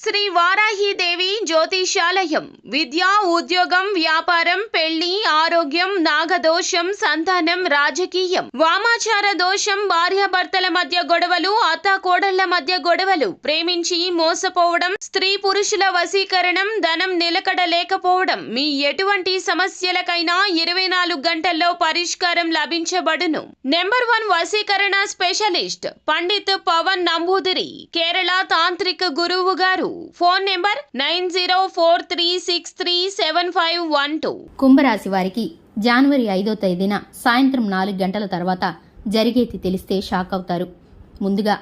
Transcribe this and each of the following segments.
శ్రీ వారాహిదేవి జ్యోతిషాలయం విద్య, ఉద్యోగం, వ్యాపారం, పెళ్లి, ఆరోగ్యం, నాగదోషం, సంతానం, రాజకీయం, వామాచార దోషం, భార్యాభర్తల మధ్య గొడవలు, అత్తాకోడళ్ల మధ్య గొడవలు, ప్రేమించి మోసపోవడం, స్త్రీ పురుషుల వశీకరణం, ధనం నిలకడ లేకపోవడం, మీ ఎటువంటి సమస్యలకైనా 24 గంటల్లో పరిష్కారం లభించబడును. నెంబర్ 1 వశీకరణ స్పెషలిస్ట్ పండిత్ పవన్ నంబూదిరి, కేరళ తాంత్రిక గురువు గారు. Phone number 9043637512. కుంభరాశి వారికి జనవరి 5వ తేదీన సాయంత్రం 4 గంటల తర్వాత జరిగేది తెలిస్తే షాక్ అవుతారు. ముందుగా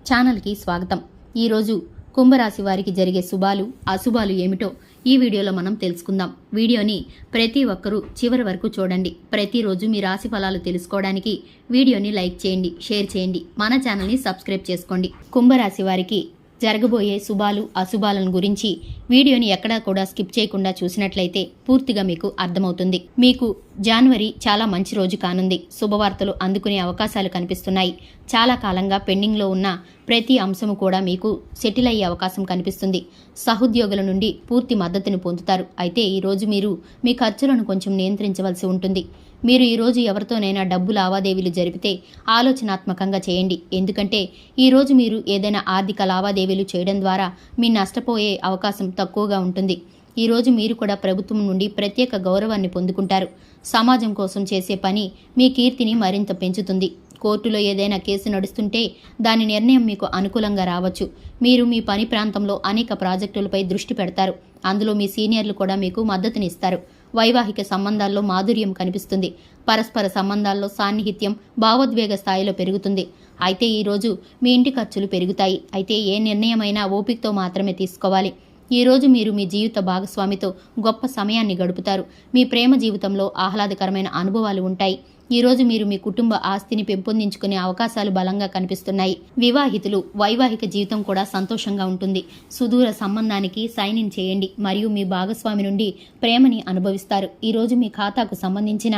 ఛానల్కి స్వాగతం. ఈరోజు కుంభరాశి వారికి జరిగే శుభాలు అశుభాలు ఏమిటో ఈ వీడియోలో మనం తెలుసుకుందాం. వీడియోని ప్రతి ఒక్కరూ చివరి వరకు చూడండి. ప్రతిరోజు మీ రాశి ఫలాలు తెలుసుకోవడానికి వీడియోని లైక్ చేయండి, షేర్ చేయండి, మన ఛానల్ని సబ్స్క్రైబ్ చేసుకోండి. కుంభరాశి వారికి జరగబోయే శుభాలు అశుభాలను గురించి వీడియోని ఎక్కడా కూడా స్కిప్ చేయకుండా చూసినట్లయితే పూర్తిగా మీకు అర్థమవుతుంది. మీకు జనవరి చాలా మంచి రోజు కానుంది. శుభవార్తలు అందుకునే అవకాశాలు కనిపిస్తున్నాయి. చాలా కాలంగా పెండింగ్లో ఉన్న ప్రతి అంశము కూడా మీకు సెటిల్ అయ్యే అవకాశం కనిపిస్తుంది. సహోద్యోగుల నుండి పూర్తి మద్దతును పొందుతారు. అయితే ఈరోజు మీరు మీ ఖర్చులను కొంచెం నియంత్రించవలసి ఉంటుంది. మీరు ఈరోజు ఎవరితోనైనా డబ్బు లావాదేవీలు జరిపితే ఆలోచనాత్మకంగా చేయండి. ఎందుకంటే ఈరోజు మీరు ఏదైనా ఆర్థిక లావాదేవీలు చేయడం ద్వారా మీ నష్టపోయే అవకాశం తక్కువగా ఉంటుంది. ఈరోజు మీరు కూడా ప్రభుత్వం నుండి ప్రత్యేక గౌరవాన్ని పొందుకుంటారు. సమాజం కోసం చేసే పని మీ కీర్తిని మరింత పెంచుతుంది. కోర్టులో ఏదైనా కేసు నడుస్తుంటే దాని నిర్ణయం మీకు అనుకూలంగా రావచ్చు. మీరు మీ పని ప్రాంతంలో అనేక ప్రాజెక్టులపై దృష్టి పెడతారు. అందులో మీ సీనియర్లు కూడా మీకు మద్దతునిస్తారు. వైవాహిక సంబంధాల్లో మాధుర్యం కనిపిస్తుంది. పరస్పర సంబంధాల్లో సాన్నిహిత్యం భావోద్వేగ స్థాయిలో పెరుగుతుంది. అయితే ఈరోజు మీ ఇంటి ఖర్చులు పెరుగుతాయి. అయితే ఏ నిర్ణయమైనా ఓపికతో మాత్రమే తీసుకోవాలి. ఈరోజు మీరు మీ జీవిత భాగస్వామితో గొప్ప సమయాన్ని గడుపుతారు. మీ ప్రేమ జీవితంలో ఆహ్లాదకరమైన అనుభవాలు ఉంటాయి. ఈరోజు మీరు మీ కుటుంబ ఆస్తిని పెంపొందించుకునే అవకాశాలు బలంగా కనిపిస్తున్నాయి. వివాహితులు వైవాహిక జీవితం కూడా సంతోషంగా ఉంటుంది. సుదూర సంబంధానికి సైన్ ఇన్ చేయండి మరియు మీ భాగస్వామి నుండి ప్రేమని అనుభవిస్తారు. ఈరోజు మీ ఖాతాకు సంబంధించిన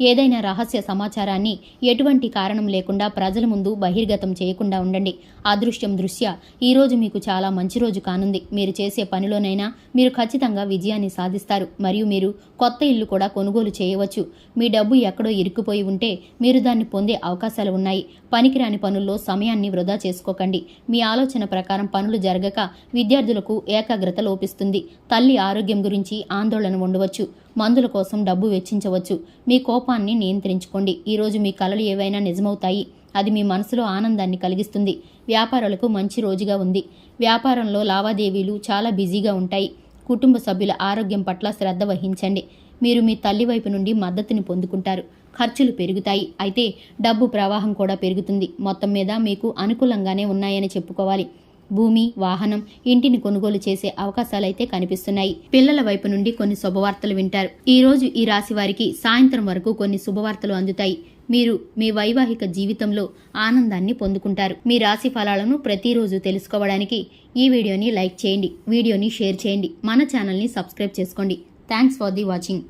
ఏదైనా రహస్య సమాచారాన్ని ఎటువంటి కారణం లేకుండా ప్రజల ముందు బహిర్గతం చేయకుండా ఉండండి. అదృష్టం దృష్ట్యా ఈరోజు మీకు చాలా మంచి రోజు కానుంది. మీరు చేసే పనిలోనైనా మీరు ఖచ్చితంగా విజయాన్ని సాధిస్తారు మరియు మీరు కొత్త ఇల్లు కూడా కొనుగోలు చేయవచ్చు. మీ డబ్బు ఎక్కడో ఇరుక్కుపోయి ఉంటే మీరు దాన్ని పొందే అవకాశాలు ఉన్నాయి. పనికిరాని పనుల్లో సమయాన్ని వృధా చేసుకోకండి. మీ ఆలోచన ప్రకారం పనులు జరగక విద్యార్థులకు ఏకాగ్రత లోపిస్తుంది. తల్లి ఆరోగ్యం గురించి ఆందోళన ఉండవచ్చు. మందుల కోసం డబ్బు వెచ్చించవచ్చు. మీ కోపాన్ని నియంత్రించుకోండి. ఈరోజు మీ కలలు ఏవైనా నిజమవుతాయి. అది మీ మనసులో ఆనందాన్ని కలిగిస్తుంది. వ్యాపారులకు మంచి రోజుగా ఉంది. వ్యాపారంలో లావాదేవీలు చాలా బిజీగా ఉంటాయి. కుటుంబ సభ్యుల ఆరోగ్యం పట్ల శ్రద్ధ వహించండి. మీరు మీ తల్లి వైపు నుండి మద్దతుని పొందుకుంటారు. ఖర్చులు పెరుగుతాయి. అయితే డబ్బు ప్రవాహం కూడా పెరుగుతుంది. మొత్తం మీద మీకు అనుకూలంగానే ఉన్నాయని చెప్పుకోవాలి. భూమి, వాహనం, ఇంటిని కొనుగోలు చేసే అవకాశాలైతే కనిపిస్తున్నాయి. పిల్లల వైపు నుండి కొన్ని శుభవార్తలు వింటారు. ఈ రోజు ఈ రాశి వారికి సాయంత్రం వరకు కొన్ని శుభవార్తలు అందుతాయి. మీరు మీ వైవాహిక జీవితంలో ఆనందాన్ని పొందుకుంటారు. మీ రాశి ఫలాలను ప్రతిరోజు తెలుసుకోవడానికి ఈ వీడియోని లైక్ చేయండి, వీడియోని షేర్ చేయండి, మన ఛానల్ని సబ్స్క్రైబ్ చేసుకోండి. Thanks for the watching.